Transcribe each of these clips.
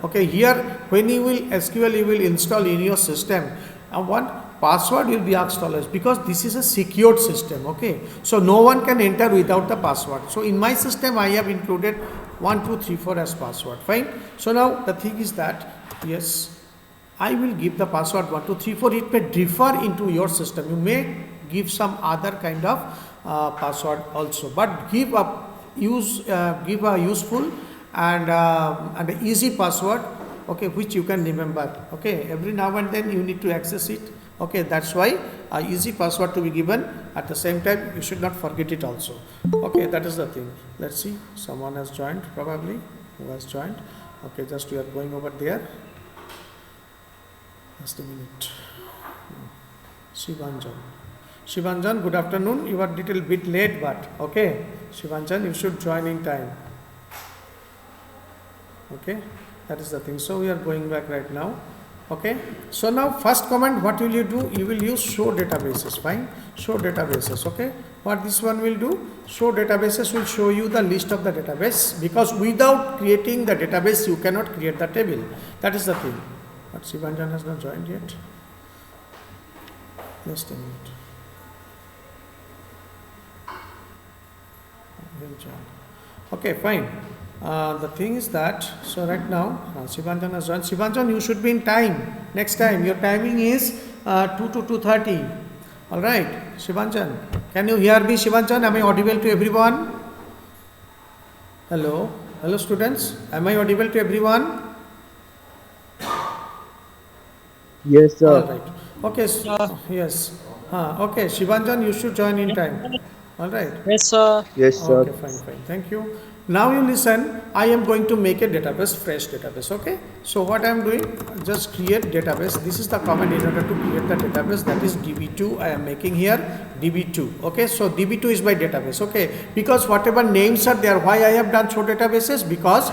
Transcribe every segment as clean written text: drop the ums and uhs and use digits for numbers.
Okay, here when you will SQL you will install in your system, one password will be asked always, because this is a secured system. Okay, so no one can enter without the password. So in my system I have included 1234 as password. Fine. So now the thing is that, yes, I will give the password 1234. It may differ into your system. You may give some other kind of password also, but give a useful and an easy password, okay, which you can remember. Okay, every now and then you need to access it. Okay, that's why a easy password to be given. At the same time, you should not forget it also. Okay, that is the thing. Let's see, someone has joined, probably. Who has joined? Okay, just we are going over there. Just a minute. Shivanjan, good afternoon. You are little bit late, but okay, Shivanjan, you should join in time. Okay, that is the thing. So we are going back right now. Okay, so now first command, what will you do? You will use show databases. Fine, show databases. Okay, what this one will do? Show databases will show you the list of the database, because without creating the database you cannot create the table. That is the thing. But Shivanjan has not joined yet. Just a minute. Okay, fine. The thing is that, so right now Shivanjan has joined. Shivanjan, you should be in time. Next time your timing is 2 to 2:30. All right, Shivanjan, can you hear me? Shivanjan, am I audible to everyone? Hello, hello students, am I audible to everyone? Yes, sir. All right. Okay. Yes. Okay, Shivanjan, you should join in time. All right. Yes, sir. Yes, sir. Okay, fine. Thank you. Now you listen. I am going to make a database, fresh database. Okay. So what I am doing, just create database. This is the command in order to create the database. That is DB2. I am making here DB2. Okay. So DB2 is my database. Okay. Because whatever names are there, why I have done show databases? Because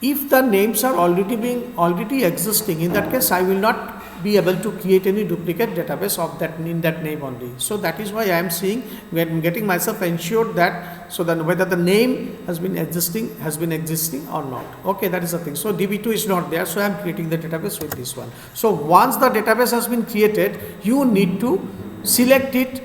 if the names are already existing, in that case I will not be able to create any duplicate database of that in that name only. So that is why I am seeing, when getting myself ensured that, so then whether the name has been existing or not. Okay, that is the thing. So DB2 is not there, so I am creating the database with this one. So once the database has been created, you need to select it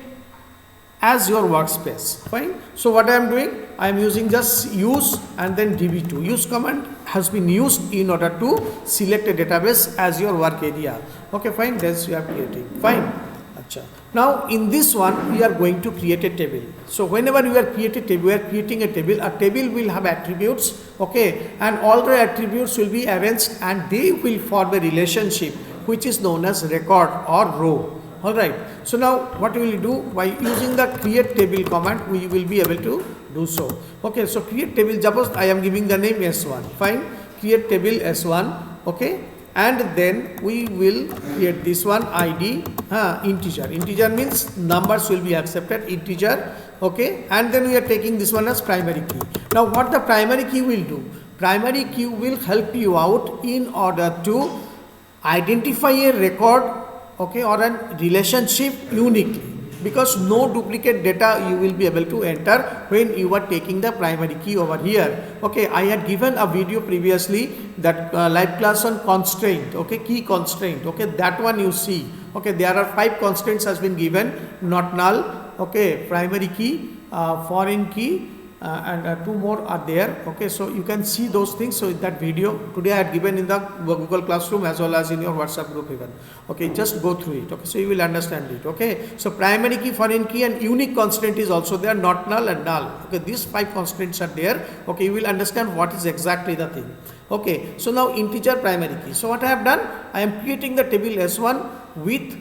as your workspace. Fine. So what I am doing, I am using just use and then DB2. Use command has been used in order to select a database as your work area. Okay, fine. That's you are creating. Fine. Achha. Now in this one we are going to create a table. So whenever we are creating a table. A table will have attributes. Okay, and all the attributes will be arranged and they will form a relationship which is known as record or row. Alright, so now what we will do, by using the create table command, we will be able to do so. Okay, so create table, suppose I am giving the name S1, fine, create table S1, okay, and then we will create this one ID, integer. Integer means numbers will be accepted, integer, okay, and then we are taking this one as primary key. Now what the primary key will do? Primary key will help you out in order to identify a record, okay, or a relationship uniquely, because no duplicate data you will be able to enter when you are taking the primary key over here. Okay, I had given a video previously that live class on constraint, okay, key constraint, okay, that one you see. Okay, there are 5 constraints has been given, not null, okay, primary key, foreign key, and 2 more are there. Okay, so you can see those things. So in that video today I had given in the Google Classroom as well as in your WhatsApp group even. Okay, just go through it. Okay, so you will understand it. Okay, so primary key, foreign key, and unique constraint is also there, not null and null. Okay, these 5 constraints are there. Okay, you will understand what is exactly the thing. Okay, so now integer primary key. So what I have done, I am creating the table S1 with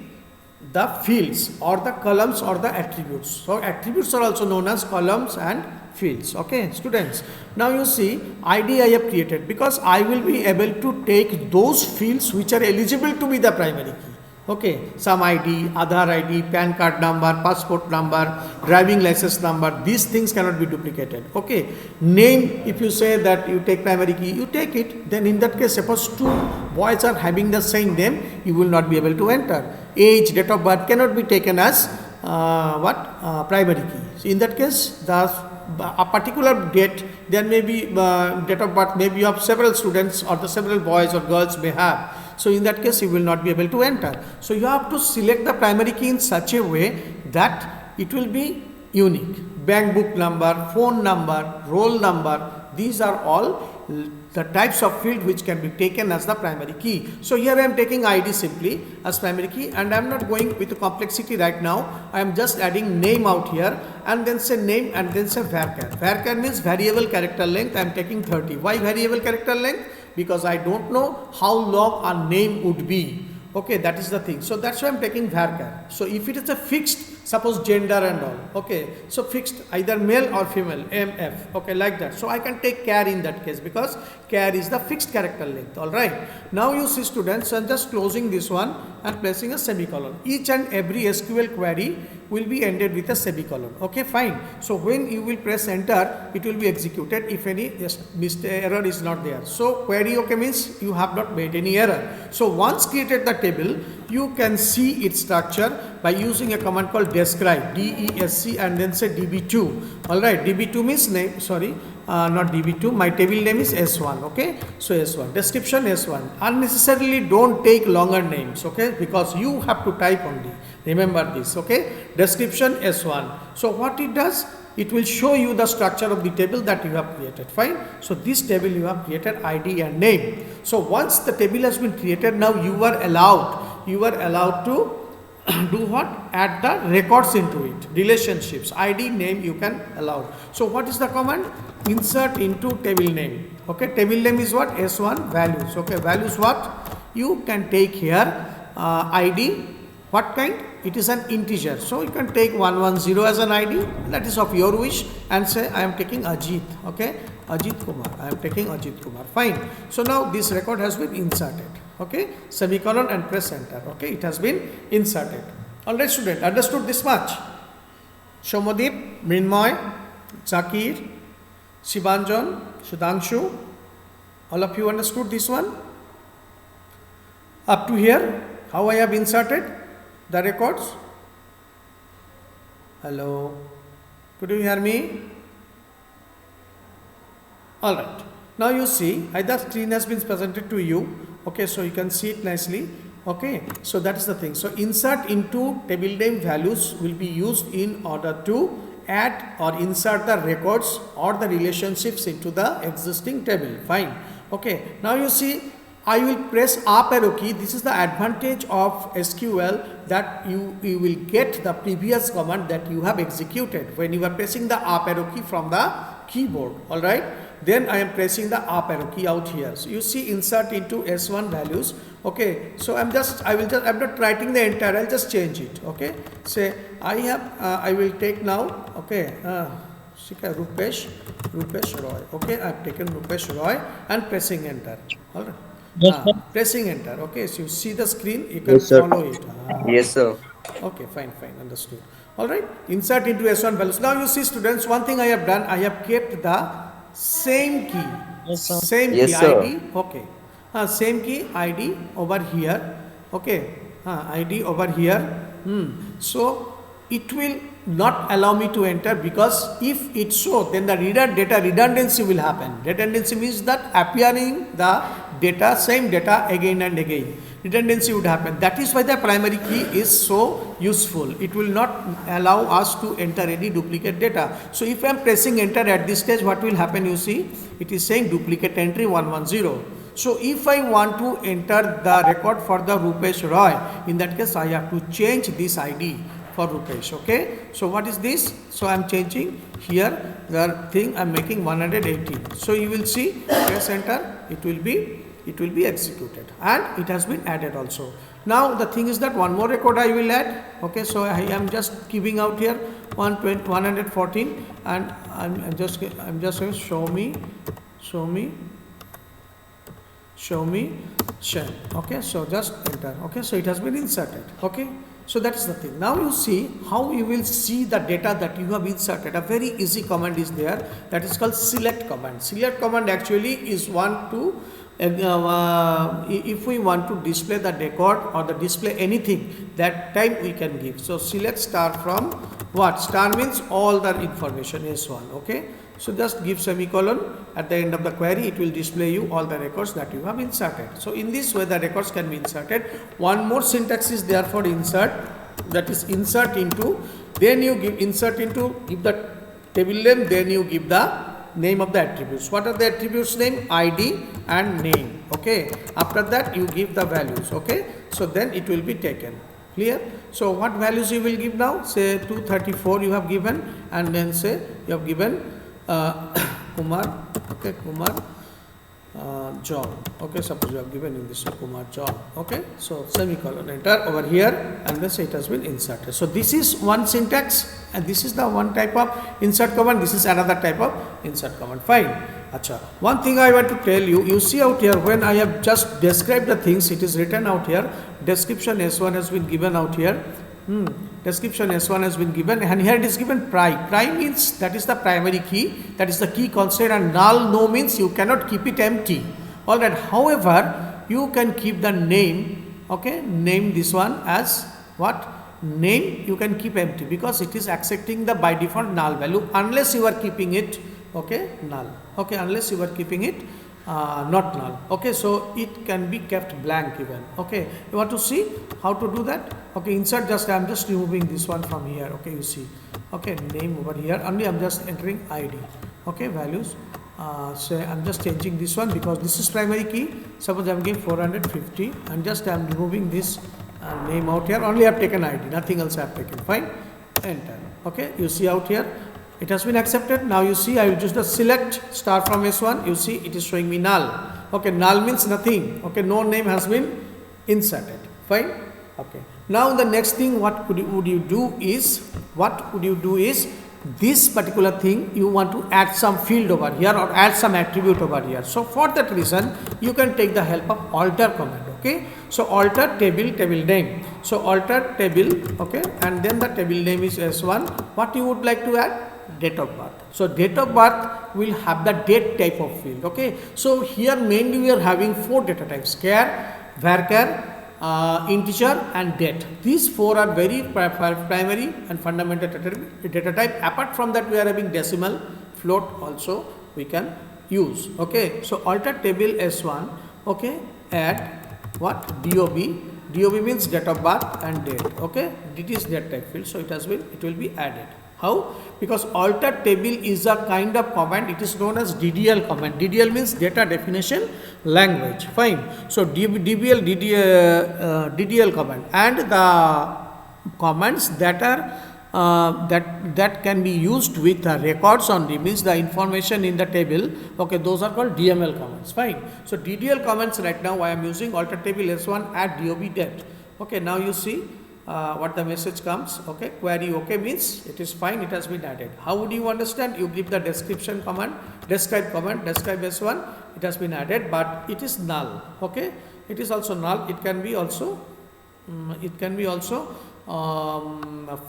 the fields or the columns or the attributes. So attributes are also known as columns and fields. Okay, students, now you see ID I have created because I will be able to take those fields which are eligible to be the primary key. Okay, some ID, Aadhaar ID, PAN card number, passport number, driving license number, these things cannot be duplicated. Okay, name, if you say that you take primary key, you take it, then in that case suppose 2 boys are having the same name, you will not be able to enter. Age, date of birth cannot be taken as primary key. So in that case the a particular date, there may be date of birth, maybe you have several students or the several boys or girls may have. So in that case, you will not be able to enter. So you have to select the primary key in such a way that it will be unique. Bank book number, phone number, roll number, these are all the types of field which can be taken as the primary key. So here I am taking ID simply as primary key, and I am not going with the complexity right now. I am just adding name out here and then say name and then say varchar. Varchar means variable character length. I am taking 30. Why variable character length? Because I don't know how long a name would be. Okay, that is the thing. So that's why I am taking varchar. So if it is a fixed, suppose gender and all, okay, so fixed either male or female, MF, okay, like that. So I can take char in that case because char is the fixed character length. All right. Now you see students, I'm just closing this one and placing a semicolon. Each and every SQL query will be ended with a semicolon. Okay, fine. So when you will press enter, it will be executed if any error is not there. So query okay means you have not made any error. So once created the table, you can see its structure by using a command called describe, DESC, and then say db2. All right, db2 means name, sorry, not db2, my table name is S1. Okay, so S1, description S1. Unnecessarily don't take longer names, okay, because you have to type only. Remember this, okay, description S1. So what it does, it will show you the structure of the table that you have created. Fine. So this table you have created ID and name. So once the table has been created, now you are allowed to do what? Add the records into it, relationships, ID, name you can allow. So what is the command? Insert into table name. Okay, table name is what? S1 values. Okay, values what? You can take here ID. What kind? It is an integer. So you can take 110 as an ID. That is of your wish, and say I am taking Ajit. Okay, Ajit Kumar. I am taking Ajit Kumar. Fine. So now this record has been inserted. Okay, semicolon and press enter. Okay, it has been inserted. All right, student, understood this much? Shomadip, Mrinmoy, Zakir, Shivanjan, Sudhanshu, all of you understood this one? Up to here, how I have inserted the records? Hello, could you hear me? All right. Now you see, the screen has been presented to you. Okay, so you can see it nicely. Okay, so that is the thing. So insert into table name values will be used in order to add or insert the records or the relationships into the existing table. Fine. Okay, now you see, I will press up arrow key. This is the advantage of SQL, that you will get the previous command that you have executed when you are pressing the up arrow key from the keyboard. All right. Then I am pressing the up arrow key out here. So you see insert into S1 values. Okay. So I'm not writing the entire, I'll just change it. Okay. Say I will take now. Okay. Rupesh Roy. Okay. I've taken Rupesh Roy and pressing enter. All right. Yes, sir. Pressing enter. Okay. So you see the screen, you can Yes, sir. follow it. Yes, sir. Okay, fine, understood. All right, insert into S1 values. Now you see students, one thing I have done, I have kept the same key. Yes, sir. Same Yes, key, sir. ID, okay. Same key, ID over here, okay. ID over here. So it will not allow me to enter, because if it's so, then the data redundancy will happen. Redundancy means that appearing the data, same data again and again. Redundancy would happen. That is why the primary key is so useful. It will not allow us to enter any duplicate data. So if I am pressing enter at this stage, what will happen? You see, it is saying duplicate entry 110. So if I want to enter the record for the Rupesh Roy, in that case I have to change this ID for Rupesh. Okay. So what is this? So I am changing here the thing, I am making 118. So you will see, press enter, it will be executed, and it has been added also. Now the thing is that one more record I will add. Okay, so I am just giving out here 114, and I'm just saying show me shell. Okay, so just enter. Okay, so it has been inserted. Okay, so that is the thing. Now you see how you will see the data that you have inserted. A very easy command is there, that is called select command. Select command actually is one to if we want to display the record or the display anything, that time we can give. So select star from what? Star means all the information is one. Okay. So just give semicolon at the end of the query, it will display you all the records that you have inserted. So in this way the records can be inserted. One more syntax is there for insert, that is insert into, then you give insert into, give the table name, then you give the name of the attributes. What are the attributes name? ID and name. Okay. After that you give the values. Okay. So then it will be taken. Clear? So what values you will give now? Say 234 you have given, and then say you have given Kumar, okay, Kumar John, okay, suppose you have given in this Kumar John, okay, so semicolon, enter over here, and then say it has been inserted. So this is one syntax, and this is the one type of insert command, this is another type of insert command. Fine. Acha. One thing I want to tell you, you see out here when I have just described the things, it is written out here, description S1 has been given out here. Description S1 has been given, and here it is given prime. Prime means that is the primary key, that is the key constant, and null no means you cannot keep it empty. Alright, however, you can keep the name, okay, name this one as what? Name you can keep empty because it is accepting the by default null value unless you are keeping it, okay, null, okay, unless you are keeping it not null. Okay, so it can be kept blank even. Okay, you want to see how to do that? Okay, insert, just I am just removing this one from here. Okay, you see, okay, name over here, only I am just entering ID. Okay, values, say I am just changing this one because this is primary key. Suppose I am giving 450, and just I am removing this name out here, only I have taken ID, nothing else I have taken. Fine, enter. Okay, you see out here it has been accepted. Now you see I will just select star from S1, you see it is showing me null. Okay, null means nothing. Okay, no name has been inserted. Fine. Okay, now the next thing what would you do is this particular thing you want to add some field over here or add some attribute over here. So for that reason you can take the help of alter command. Okay, so alter table name. So alter table, okay, and then the table name is S1. What you would like to add? Date of birth. So date of birth will have the date type of field. Okay, so here mainly we are having 4 data types: char, varchar, integer and date. These 4 are very primary and fundamental data type. Apart from that we are having decimal, float also we can use. Okay, so alter table S1, okay, add what? DOB. DOB means date of birth and date. Okay, it is date type field, so it will be added. How? Because alter table is a kind of command, it is known as DDL command. DDL means data definition language. Fine. So DDL command, and the commands that are that can be used with records only, means the information in the table. Okay, those are called DML commands. Fine. So DDL commands right now I am using alter table S1 add DOB date. Okay, now you see what the message comes. Okay, query okay means it is fine, it has been added. How would you understand? You give the description command, describe command, describe S1, it has been added, but it is null. Okay, it is also null. It can be also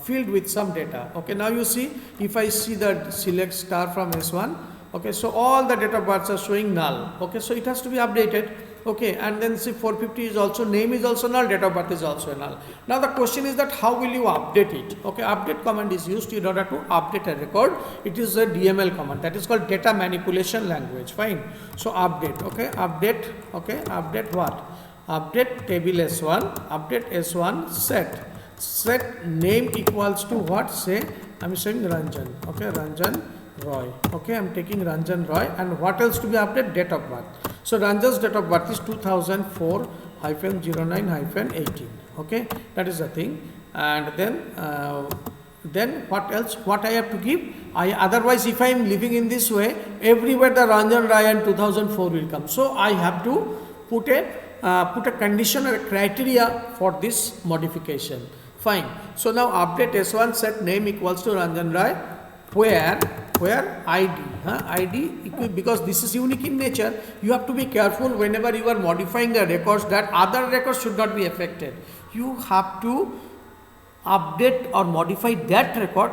filled with some data. Okay, now you see if I see the select star from S1, okay, so all the data births are showing null. Okay, so it has to be updated. Okay, and then see 450 is also, name is also null, date of birth is also null. Now the question is that how will you update it? Okay, update command is used in order to update a record. It is a DML command, that is called data manipulation language. Fine. So update, okay, update, okay, update what? Update table S1, update S1 set name equals to what? Say I am saying Ranjan. Okay, Ranjan Roy. Okay, I am taking Ranjan Roy, and what else to be updated? Date of birth. So Ranjan's date of birth is 2004-09-18. Okay, that is the thing. And then what else? What I have to give? Otherwise, if I am living in this way, everywhere the Ranjan Roy and 2004 will come. So I have to put a condition or a criteria for this modification. Fine. So now update S1 set name equals to Ranjan Roy, where ID, ID, because this is unique in nature, you have to be careful whenever you are modifying the records that other records should not be affected. You have to update or modify that record,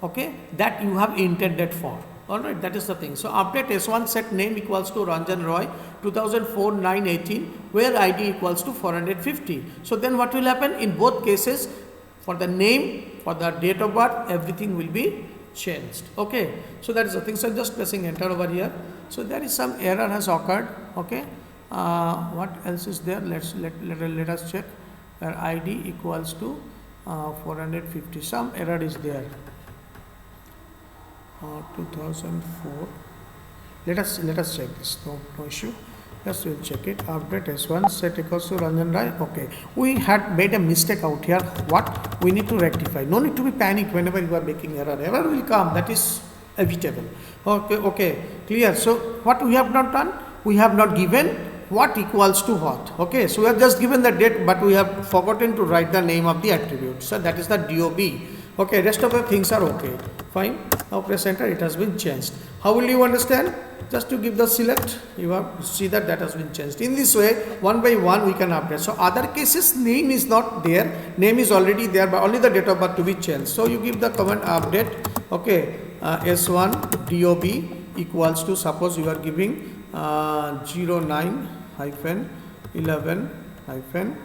okay, that you have intended for. Alright, that is the thing. So update S1 set name equals to Ranjan Roy 2004 918 where ID equals to 450. So then what will happen in both cases? For the name, for the date of birth, everything will be changed. Okay, so that is the thing. So just pressing enter over here. So there is some error has occurred. Okay, what else is there? Let us check. Where ID equals to 450. Some error is there. 2004. Let us check this. No issue. Just we'll check it. Update S1 set equals to Ranjan Rai. Okay, we had made a mistake out here. What we need to rectify? No need to be panic whenever you are making error. Error will come. That is evitable. Okay, clear. So what we have not done? We have not given what equals to what. Okay, so we have just given the date, but we have forgotten to write the name of the attribute. So that is the DOB. Okay, rest of the things are okay. Fine. Now press enter. It has been changed. How will you understand? Just to give the select, you have to see that has been changed. In this way, one by one we can update. So other cases, name is not there, name is already there, but only the date of birth to be changed. So you give the command update. Okay, S1 DOB equals to, suppose you are giving 09 hyphen 11 hyphen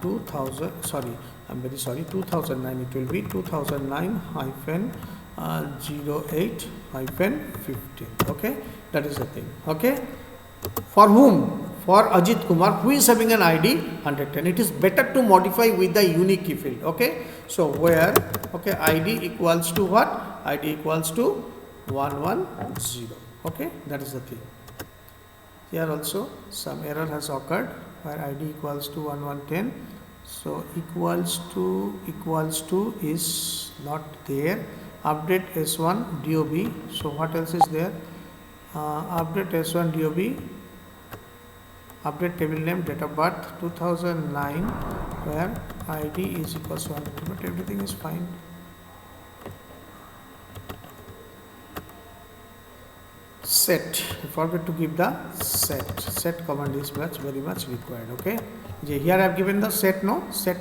2000. Sorry, I'm very sorry. 2009. It will be 2009 hyphen 08 hyphen 15. Okay, that is the thing. Okay, for whom? For Ajit Kumar, who is having an ID 110. It is better to modify with the unique key field. Okay, so where ID equals to what? ID equals to 110. Okay, that is the thing. Here also some error has occurred where ID equals to 1110. So equals to is not there. Update S1 DOB. So what else is there? Update S1 DOB. Update table name, date of birth 2009 where ID is equals to 150, but everything is fine. Set. Forget to give the set. Set command is very much required. Okay. Here I have given the set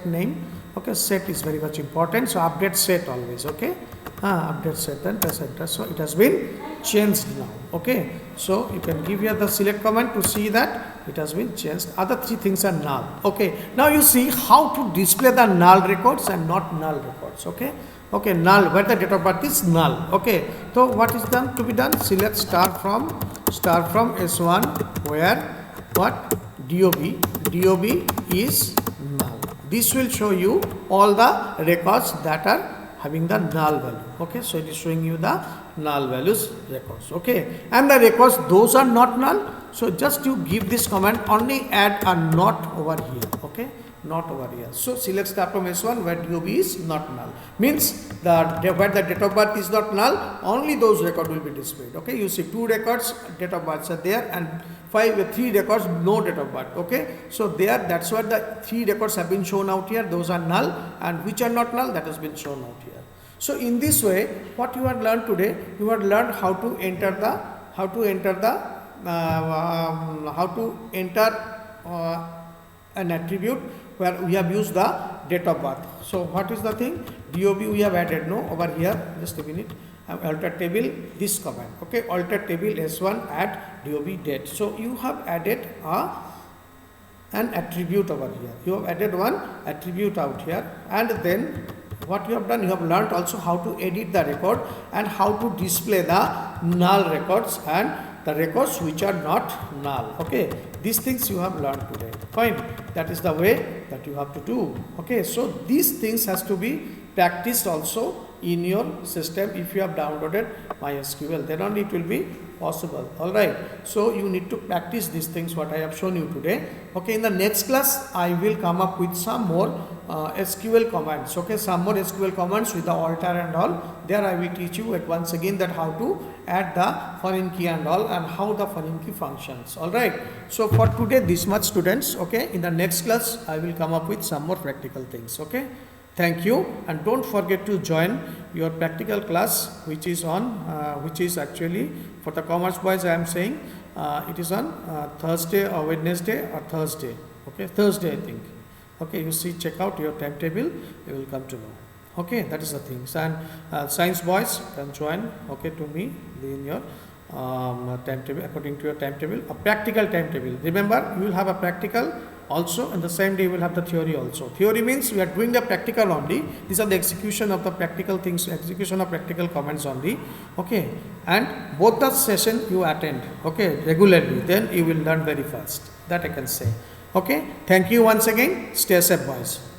name. Okay, set is very much important. So update set always. Okay. Update set, then press enter. So it has been changed now. Okay, so you can give here the select command to see that it has been changed. Other three things are null. Okay, now you see how to display the null records and not null records. Okay, null where the date of birth is null. Okay, so what is done to be done? Select star from S1 where what? DOB is null. This will show you all the records that are having the null value. Okay, so it is showing you the null values records. Okay, and the records those are not null. So just you give this command, only add a not over here. Okay, not over here. So select star from S1 where DOB is not null. Means where the date of birth is not null, only those records will be displayed. Okay, you see 2 records date of births are there and 3 records no date of birth. Okay, so there, that's what the 3 records have been shown out here. Those are null, and which are not null, that has been shown out here. So in this way, what you have learned today, you have learned how to enter an attribute where we have used the date of birth. So what is the thing? DOB we have added over here. Just a minute. Alter table, this command. Okay, alter table S1 add DOB date. So you have added an attribute over here. You have added one attribute out here, and then what you have done, you have learnt also how to edit the record and how to display the null records and the records which are not null. Okay, these things you have learned today. Fine, that is the way that you have to do. Okay, so these things has to be practiced also in your system. If you have downloaded MySQL, then only it will be possible. All right, so you need to practice these things what I have shown you today. Okay, in the next class I will come up with some more SQL commands. Okay, some more SQL commands with the alter and all. There I will teach you once again that how to add the foreign key and all, and how the foreign key functions. All right, so for today this much, students. Okay, in the next class I will come up with some more practical things. Okay, thank you, and don't forget to join your practical class which is actually for the commerce boys. I am saying it is on Thursday or Wednesday or Thursday. Okay, Thursday I think. Okay, you see, check out your timetable, you will come to know. Okay, that is the things. And science boys can join, okay, to me in your timetable, according to your timetable, a practical timetable. Remember, you will have a practical also, and the same day you will have the theory also. Theory means we are doing the practical only. These are the execution of the practical things, execution of practical comments only. Okay, and both the session you attend, okay, regularly, then you will learn very fast. That I can say. Okay, thank you once again. Stay safe, boys.